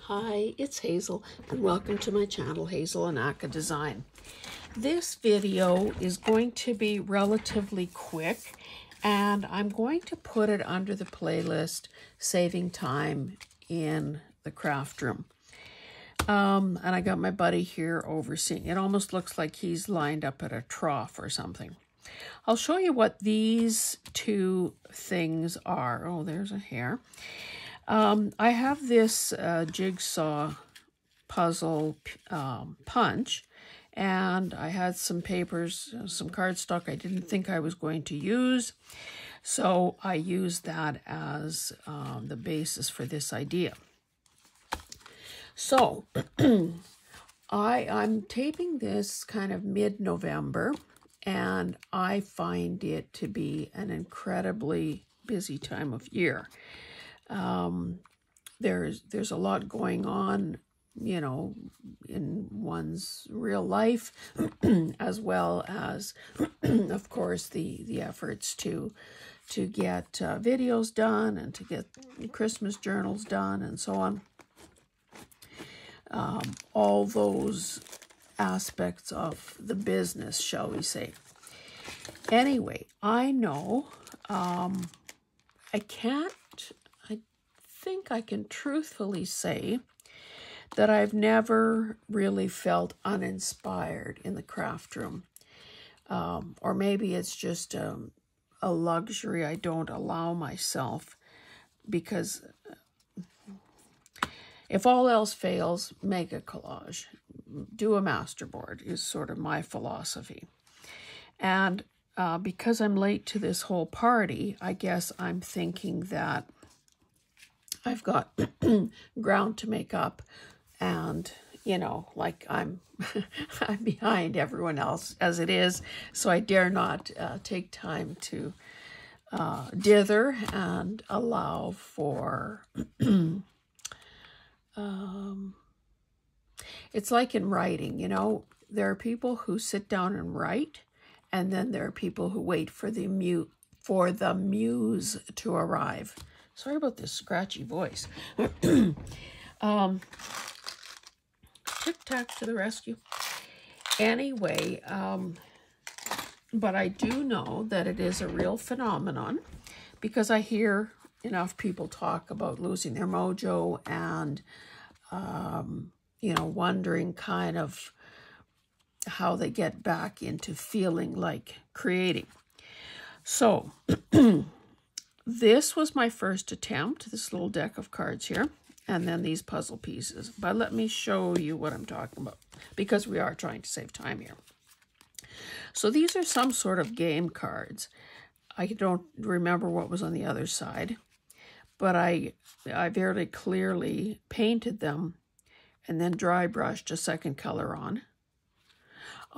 Hi, it's Hazel, and welcome to my channel, Hazel and Aka Design. This video is going to be relatively quick, and I'm going to put it under the playlist, Saving Time in the Craft Room. And I got my buddy here overseeing. It almost looks like he's lined up at a trough or something. I'll show you what these two things are. Oh, there's a hair. I have this jigsaw puzzle punch, and I had some papers, some cardstock I didn't think I was going to use, so I used that as the basis for this idea. So I'm taping this kind of mid-November, and I find it to be an incredibly busy time of year. There's a lot going on, you know, in one's real life, as well as, of course, the efforts to get videos done and to get Christmas journals done and so on. All those aspects of the business, shall we say. Anyway, I know I think I can truthfully say that I've never really felt uninspired in the craft room. Or maybe it's just a luxury I don't allow myself, because if all else fails, make a collage. Do a masterboard is sort of my philosophy. And because I'm late to this whole party, I guess I'm thinking that I've got ground to make up, and, you know, like I'm behind everyone else as it is, so I dare not take time to dither and allow for it's like in writing, you know, there are people who sit down and write, and then there are people who wait for the muse to arrive. Sorry about this scratchy voice. Tic-tac to the rescue. Anyway, but I do know that it is a real phenomenon, because I hear enough people talk about losing their mojo and, you know, wondering kind of how they get back into feeling like creating. So this was my first attempt, this little deck of cards here, and then these puzzle pieces. But let me show you what I'm talking about, because we are trying to save time here. So these are some sort of game cards. I don't remember what was on the other side, but I very clearly painted them and then dry brushed a second color on.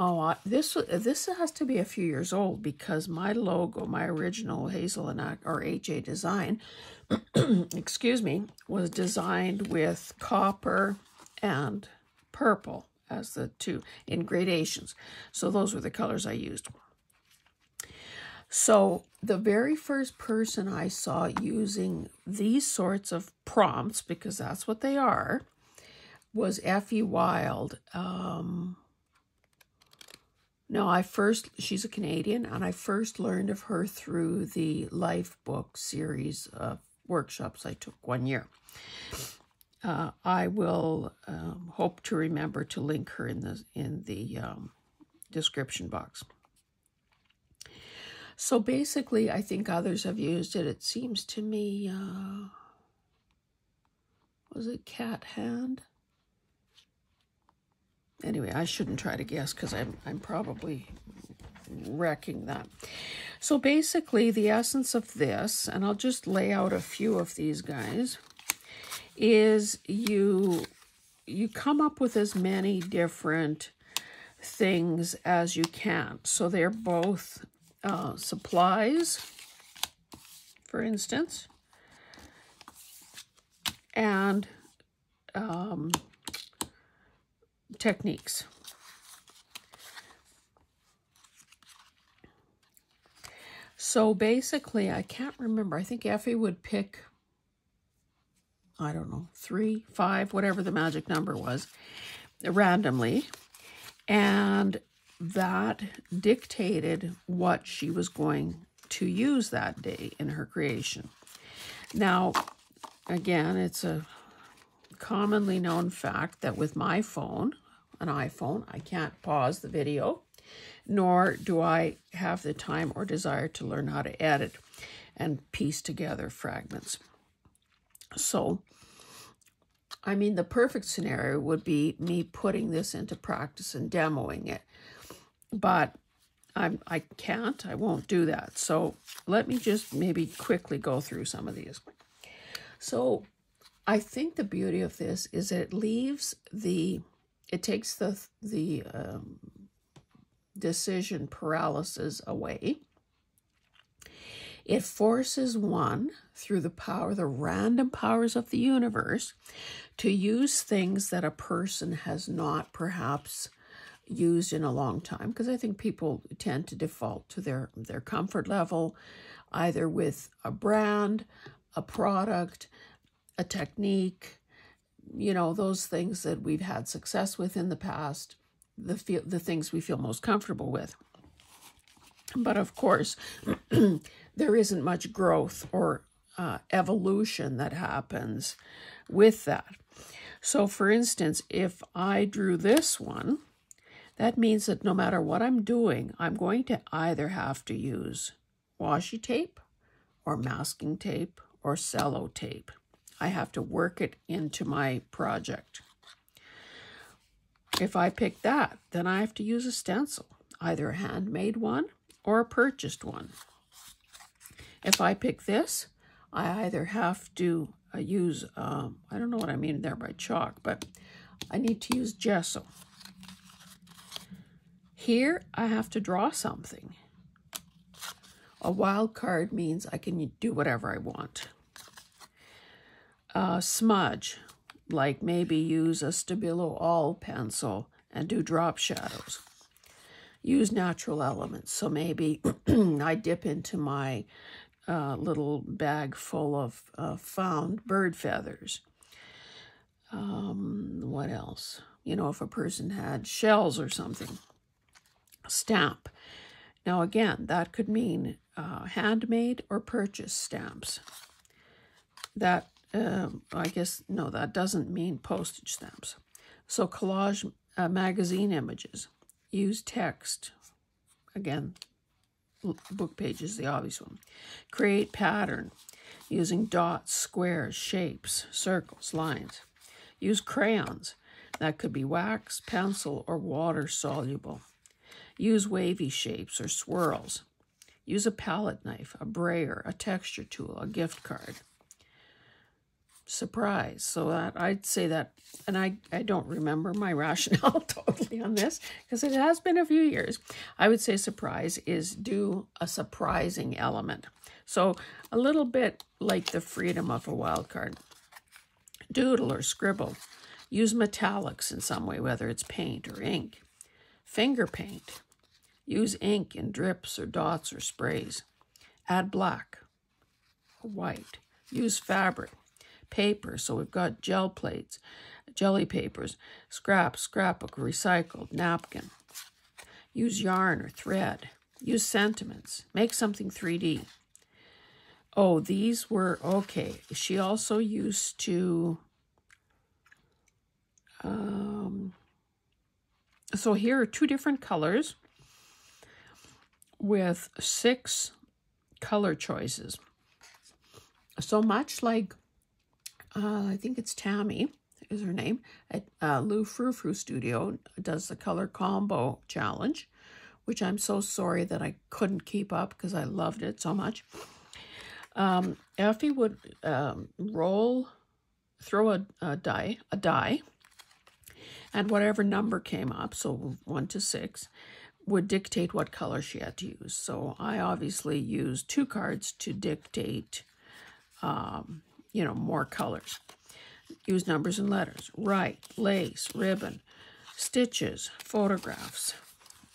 Oh, this has to be a few years old, because my logo, my original Hazel and Aka, or HA design, excuse me, was designed with copper and purple as the two in gradations. So those were the colors I used. So the very first person I saw using these sorts of prompts, because that's what they are, was Effie Wild. No, she's a Canadian, and I first learned of her through the Life Book series of workshops I took one year. I will hope to remember to link her in the description box. So basically, I think others have used it. It seems to me, was it Cat Hand? Anyway, I shouldn't try to guess, because I'm probably wrecking that. So basically, the essence of this, and I'll just lay out a few of these guys, is you come up with as many different things as you can. So they're both supplies, for instance, and techniques. So basically, I can't remember. I think Effie would pick I don't know, 3, 5, whatever the magic number was, randomly. And that dictated what she was going to use that day in her creation. Now, again, it's a commonly known fact that with my phone, an iPhone, I can't pause the video, nor do I have the time or desire to learn how to edit and piece together fragments. So, I mean, the perfect scenario would be me putting this into practice and demoing it. But I can't, I won't do that. So let me just maybe quickly go through some of these. So I think the beauty of this is that it takes the decision paralysis away. It forces one, through the random powers of the universe, to use things that a person has not perhaps used in a long time, because I think people tend to default to their comfort level, either with a brand, a product, a technique, you know, those things that we've had success with in the past, the things we feel most comfortable with. But of course, there isn't much growth or evolution that happens with that. So for instance, if I drew this one, that means that no matter what I'm doing, I'm going to either have to use washi tape or masking tape or cello tape. I have to work it into my project. If I pick that, then I have to use a stencil, either a handmade one or a purchased one. If I pick this, I either have to use, I don't know what I mean there by chalk, but I need to use gesso. Here, I have to draw something. A wild card means I can do whatever I want. Smudge, like maybe use a Stabilo All pencil and do drop shadows. Use natural elements. So maybe I dip into my little bag full of found bird feathers. What else? You know, if a person had shells or something. Stamp. Now again, that could mean handmade or purchased stamps. That, I guess, no, that doesn't mean postage stamps. So collage magazine images. Use text. Again, book pages, the obvious one. Create pattern using dots, squares, shapes, circles, lines. Use crayons. That could be wax, pencil, or water soluble. Use wavy shapes or swirls. Use a palette knife, a brayer, a texture tool, a gift card. Surprise. So that I'd say that, and I don't remember my rationale totally on this because it has been a few years. I would say surprise is do a surprising element. So a little bit like the freedom of a wild card. Doodle or scribble. Use metallics in some way, whether it's paint or ink. Finger paint. Use ink in drips or dots or sprays. Add black or white. Use fabric. Paper, so we've got gel plates, jelly papers, scrapbook, recycled, napkin. Use yarn or thread. Use sentiments. Make something 3D. Oh, these were, okay. She also used to, so here are 2 different colors with 6 color choices. So much like, I think it's Tammy is her name, at Lou Frou Frou Studio does the color combo challenge, which I'm so sorry that I couldn't keep up because I loved it so much. Effie would throw a die, and whatever number came up, so 1 to 6, would dictate what color she had to use. So I obviously used 2 cards to dictate, you know, more colors. Use numbers and letters. Write, lace, ribbon, stitches, photographs,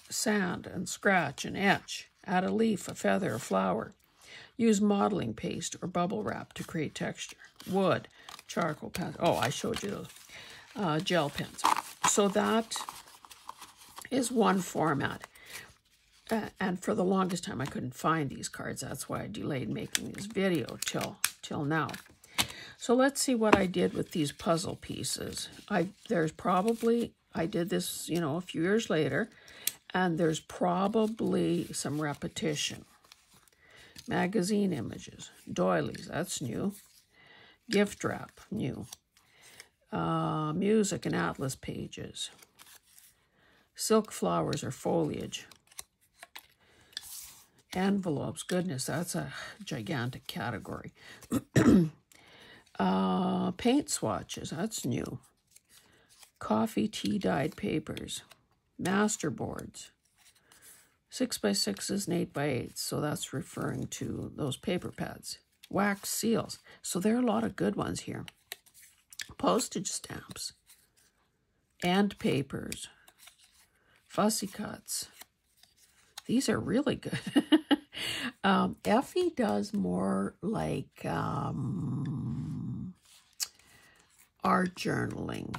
sand and scratch and etch. Add a leaf, a feather, a flower. Use modeling paste or bubble wrap to create texture. Wood, charcoal pens. Oh, I showed you those. Gel pens. So that is one format. And for the longest time, I couldn't find these cards. That's why I delayed making this video till now. So let's see what I did with these puzzle pieces. I did this, a few years later, and there's probably some repetition. Magazine images, doilies, that's new. Gift wrap, new. Music and atlas pages. Silk flowers or foliage. Envelopes, goodness, that's a gigantic category. Paint swatches, that's new. Coffee tea dyed papers. Masterboards. 6x6s and 8x8s, so that's referring to those paper pads. Wax seals, so there are a lot of good ones here. Postage stamps. And papers. Fussy cuts. These are really good. Effie does more like art journaling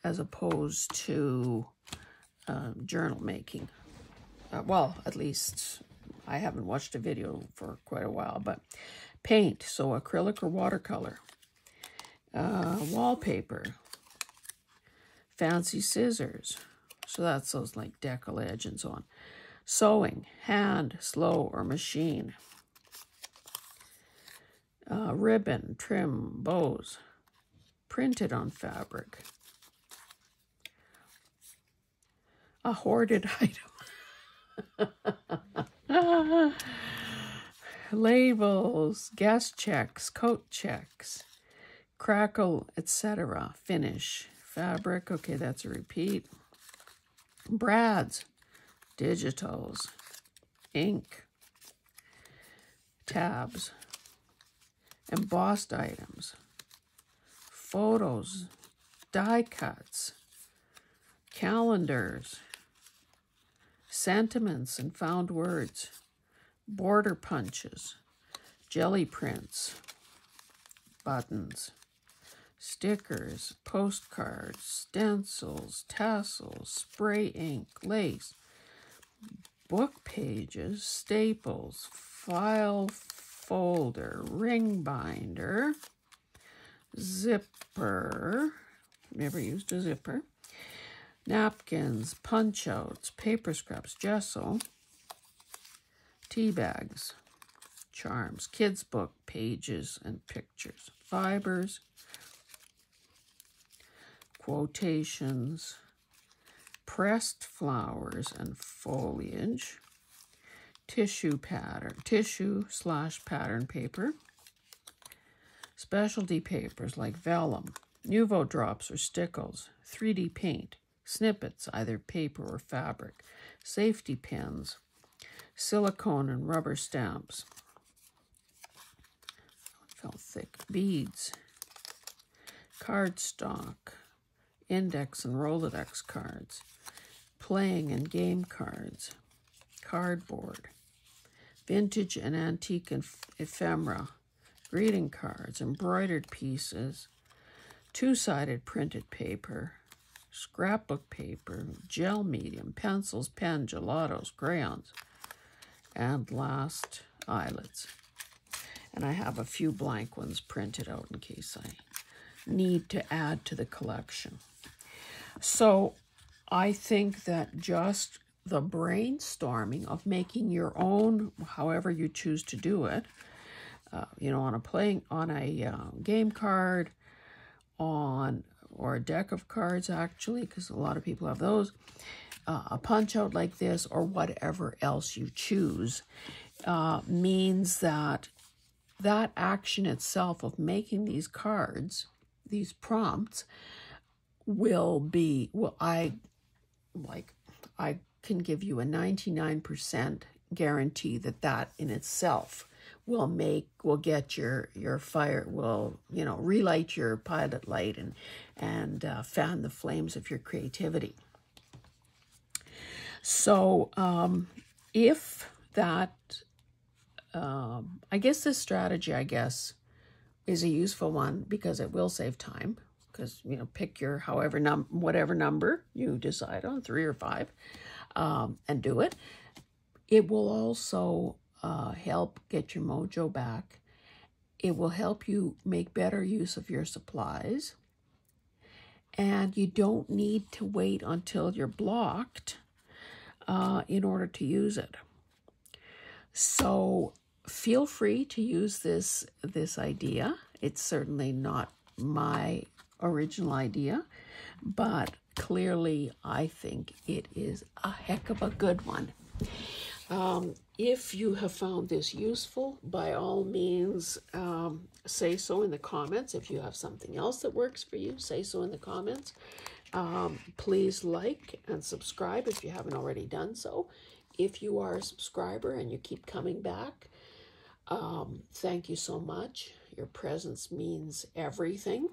as opposed to journal making. Well, at least I haven't watched a video for quite a while, but paint, so acrylic or watercolor. Wallpaper. Fancy scissors. So that's those like decollage and so on. Sewing, hand, slow, or machine. Ribbon, trim, bows. Printed on fabric. A hoarded item. Labels, guest checks, coat checks. Crackle, etc. Finish. Fabric, okay, that's a repeat. Brads. Digitals, ink, tabs, embossed items, photos, die cuts, calendars, sentiments and found words, border punches, jelly prints, buttons, stickers, postcards, stencils, tassels, spray ink, lace, book pages, staples, file folder, ring binder, zipper, never used a zipper, napkins, punch outs, paper scraps, gesso, tea bags, charms, kids book, pages and pictures, fibers, quotations, pressed flowers and foliage, tissue / pattern paper, specialty papers like vellum, Nuvo drops or stickles, 3D paint, snippets, either paper or fabric, safety pins, silicone and rubber stamps, felt thick, beads, cardstock, index and Rolodex cards, playing and game cards, cardboard, vintage and antique ephemera, greeting cards, embroidered pieces, two-sided printed paper, scrapbook paper, gel medium, pencils, pen, gelatos, crayons, and last, eyelets. And I have a few blank ones printed out in case I need to add to the collection. So I think that just the brainstorming of making your own, however you choose to do it, on a game card, or a deck of cards actually, because a lot of people have those, a punch out like this, or whatever else you choose, means that action itself of making these cards, these prompts, I can give you a 99% guarantee that in itself will get your fire, relight your pilot light and fan the flames of your creativity. So if that, I guess this strategy, is a useful one because it will save time. Because, you know, pick your whatever number you decide on, 3 or 5, and do it. It will also help get your mojo back. It will help you make better use of your supplies. And you don't need to wait until you're blocked in order to use it. So feel free to use this idea. It's certainly not my original idea, but clearly I think it is a heck of a good one. If you have found this useful, by all means, say so in the comments. If you have something else that works for you, say so in the comments. Please like and subscribe if you haven't already done so. If you are a subscriber and you keep coming back, thank you so much. Your presence means everything.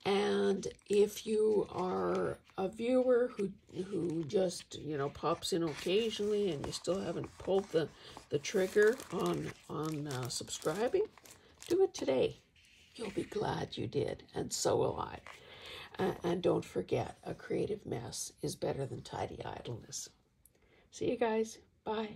And if you are a viewer who just, you know, pops in occasionally and you still haven't pulled the trigger on subscribing, do it today. You'll be glad you did, and so will I. And don't forget, a creative mess is better than tidy idleness. See you guys. Bye.